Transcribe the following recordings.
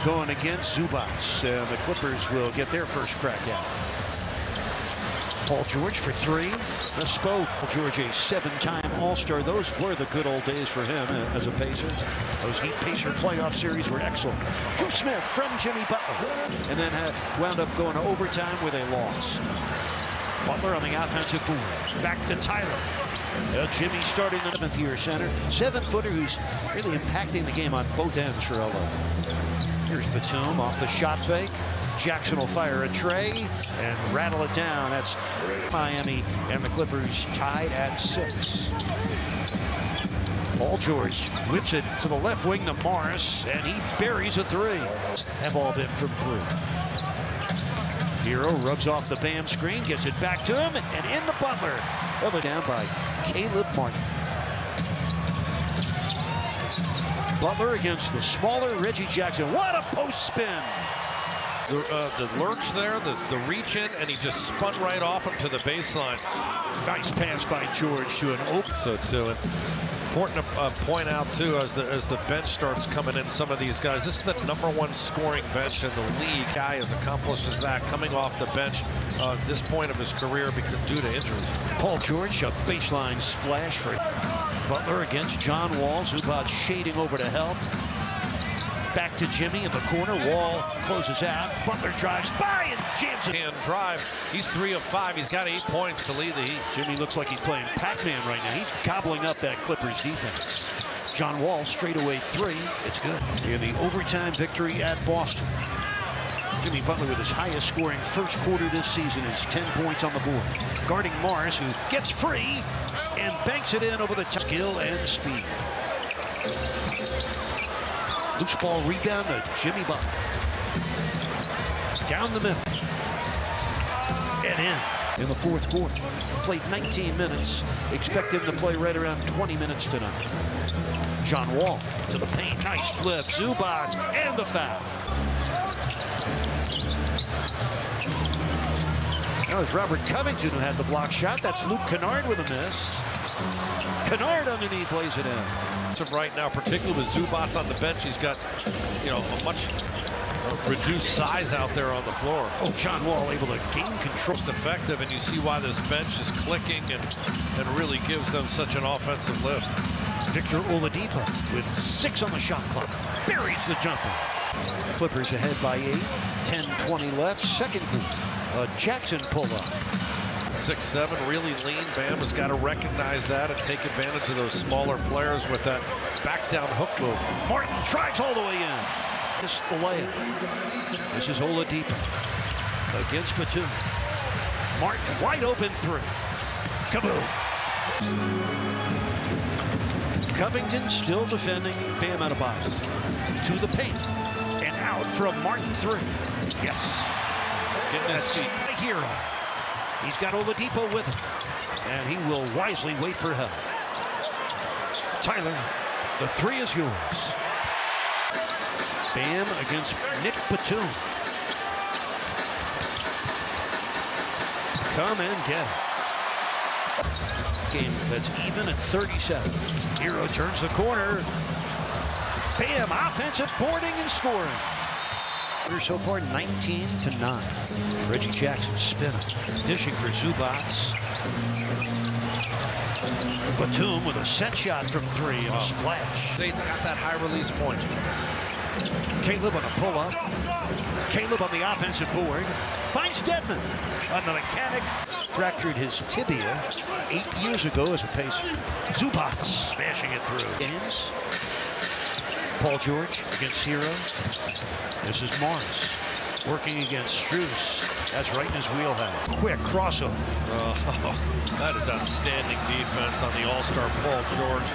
going against Zubac. And the Clippers will get their first crack at it. Paul George for three. Paul George, a seven-time All-Star. Those were the good old days for him as a Pacer. Those Heat Pacer playoff series were excellent. Drew Smith from Jimmy Butler. And then wound up going to overtime with a loss. Butler on the offensive board. Back to Tyler. Jimmy starting the 7th-year center. 7-footer who's really impacting the game on both ends for LA. Here's Batum off the shot fake. Jackson will fire a tray and rattle it down. That's Miami and the Clippers tied at 6. Paul George whips it to the left wing to Morris, and he buries a three. Have all been from 3. Hero rubs off the Bam screen, gets it back to him, and in the Butler. Held it down by Caleb Martin. Butler against the smaller Reggie Jackson. What a post spin! The lurch there, the reach in, and he just spun right off him to the baseline. Nice pass by George to an open. So too, and important to point out too, as the bench starts coming in, some of these guys, this is the #1 scoring bench in the league. Guy as accomplished as that, coming off the bench at this point of his career because due to injury. Paul George, a baseline splash for Butler against John Wall. Zubac shading over to help. Back to Jimmy in the corner. Wall closes out. Butler drives by and jams it. And drive. He's 3 of 5. He's got 8 points to lead the Heat. Jimmy looks like he's playing Pac-Man right now. He's gobbling up that Clippers defense. John Wall straightaway 3. It's good. In the overtime victory at Boston. Jimmy Butler with his highest scoring first quarter this season is 10 points on the board. Guarding Morris, who gets free and banks it in over the top. Skill and speed. Loose ball rebound to Jimmy Butler. Down the middle. And in the fourth quarter. Played 19 minutes. Expect him to play right around 20 minutes tonight. John Wall to the paint. Nice flip. Zubac and the foul. That was Robert Covington who had the block shot. That's Luke Kennard with a miss. Kennard underneath lays it in. Right now, particularly with Zubac on the bench, he's got, a much reduced size out there on the floor. Oh, John Wall able to gain control. Most effective, and you see why this bench is clicking and really gives them such an offensive lift. Victor Oladipo with 6 on the shot clock. Buries the jumper. Clippers ahead by 8. 10:20 left. Second quarter. Jackson pull-up. 6'7", really lean. Bam has got to recognize that and take advantage of those smaller players with that back-down hook move. Martin drives all the way in. This is the layup. This is Oladipo against Batum. Martin wide open 3. Kaboom. Covington still defending Bam Adebayo. To the paint. And out from Martin 3. Yes. Getting his feet. A hero. He's got Oladipo with him, and he will wisely wait for help. Tyler, the 3 is yours. Bam against Nick Batum. Come and get it. Game that's even at 37. Hero turns the corner. Bam, offensive boarding and scoring. So far, 19-9. Reggie Jackson spinning, dishing for Zubac. Batum with a set shot from 3 and a splash. State's got that high release point. Caleb on a pull-up. Caleb on the offensive board. Finds Dedmon on the mechanic. Fractured his tibia 8 years ago as a Pacer. Zubac smashing it through. Games. Paul George against Hero. This is Morris working against Strus. That's right in his wheelhouse. Quick crossover. Oh, that is outstanding defense on the All-Star Paul George.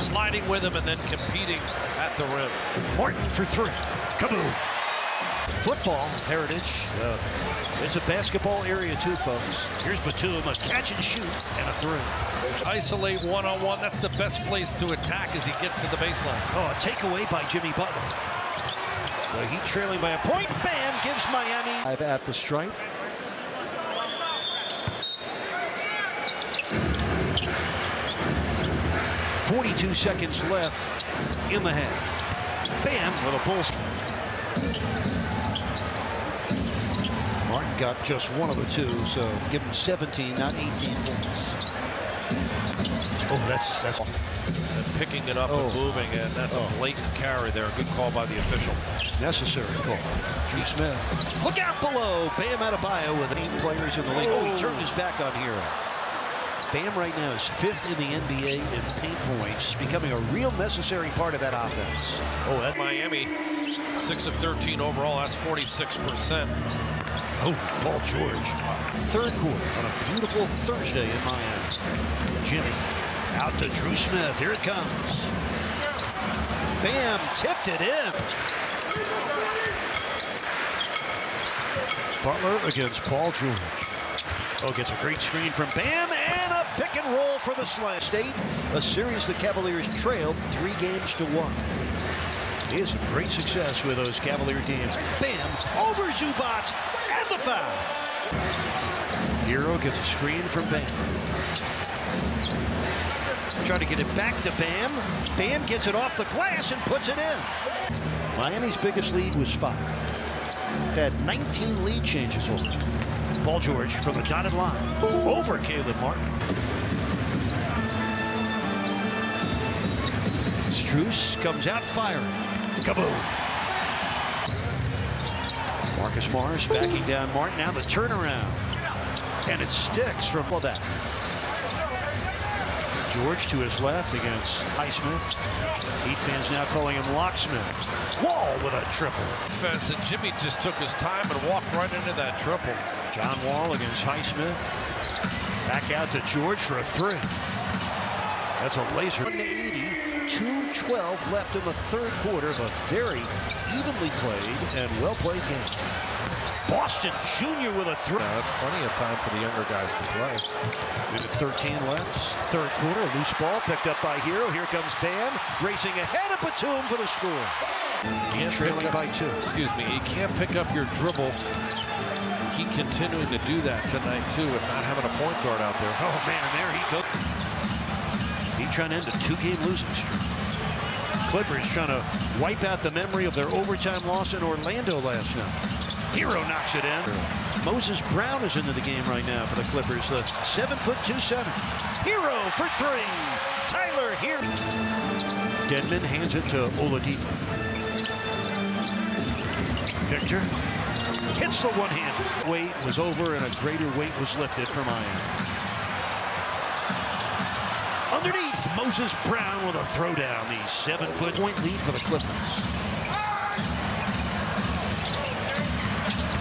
Sliding with him and then competing at the rim. Martin for 3. Kaboom. Football heritage. It's a basketball area too, folks. Here's Batum, a catch and shoot, and a 3. Isolate one-on-one. That's the best place to attack as he gets to the baseline. Oh, a takeaway by Jimmy Butler. The Heat trailing by a point. Bam gives Miami at the stripe. 42 seconds left in the half. Bam with a bull. Martin got just one of the two, so give him 17, not 18 points. Oh, that's And picking it up and moving, and that's a blatant carry there. Good call by the official. necessary call. Drew Smith. Look out below. Bam Adebayo with 8 players in the league. Oh, he turned his back on Hero. Bam right now is 5th in the NBA in paint points, becoming a real necessary part of that offense. Oh, that Miami, 6 of 13 overall. That's 46%. Oh, Paul George. 3rd quarter on a beautiful Thursday in Miami. Jimmy out to Drew Smith. Here it comes. Bam tipped it in. Butler against Paul George. Oh, gets a great screen from Bam and a pick and roll for the Slam. State, a series the Cavaliers trailed 3 games to 1. He has great success with those Cavalier teams. Bam over Zubac and the foul. Hero gets a screen from Bam. Trying to get it back to Bam. Bam gets it off the glass and puts it in. Miami's biggest lead was 5. They had 19 lead changes over. Paul George from the dotted line. Over Caleb Martin. Strus comes out firing. Kaboom. Marcus Morris backing down Martin. Now the turnaround. And it sticks from that. George to his left against Highsmith. Heat fans now calling him Locksmith. Wall with a triple. Defense, and Jimmy just took his time and walked right into that triple. John Wall against Highsmith. Back out to George for a 3. That's a laser. 180, 2:12 left in the 3rd quarter of a very evenly played and well-played game. Boston Jr. with a 3. That's plenty of time for the younger guys to play. With 13 left, 3rd quarter, loose ball picked up by Hero. Here comes Bam, racing ahead of Batum for the score. Trailing by 2. Excuse me, you can't pick up your dribble. Keep continuing to do that tonight too, and not having a point guard out there. Oh man, and there he goes. He's trying to end a 2-game losing streak. Clippers trying to wipe out the memory of their overtime loss in Orlando last night. Hero knocks it in. Moses Brown is into the game right now for the Clippers. The 7'2" center. Hero for 3. Tyler here. Dedmon hands it to Oladipo. Victor hits the one-handed. Weight was over and a greater weight was lifted for Miami. Underneath, Moses Brown with a throwdown. The 7-point lead for the Clippers.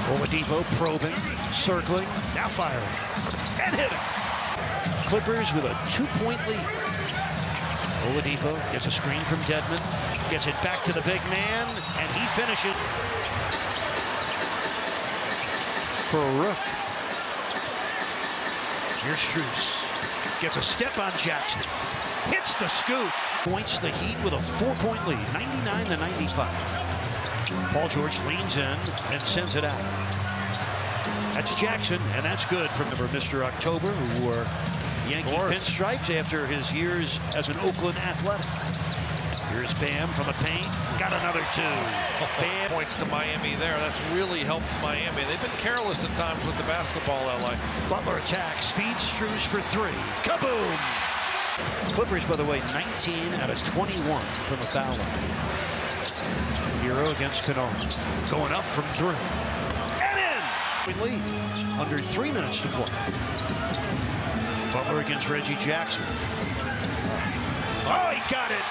Oladipo probing, circling, now firing, and hitting. Clippers with a 2-point lead. Oladipo gets a screen from Dedmon, gets it back to the big man, and he finishes for a rook. Here's Strus. Gets a step on Jackson. Hits the scoop. Points the Heat with a 4-point lead, 99-95. Paul George leans in and sends it out. That's Jackson, and that's good from Mr. October, who wore Yankee pinstripes after his years as an Oakland Athletic. Here's Bam from the paint. Got another 2. Bam points to Miami there. That's really helped Miami. They've been careless at times with the basketball, LA. Butler attacks, feeds Strus for 3. Kaboom! Clippers, by the way, 19 out of 21 from the foul line. Hero against Kennard. Going up from 3. And in! We lead. Under 3 minutes to play. Butler against Reggie Jackson. Oh, he got it!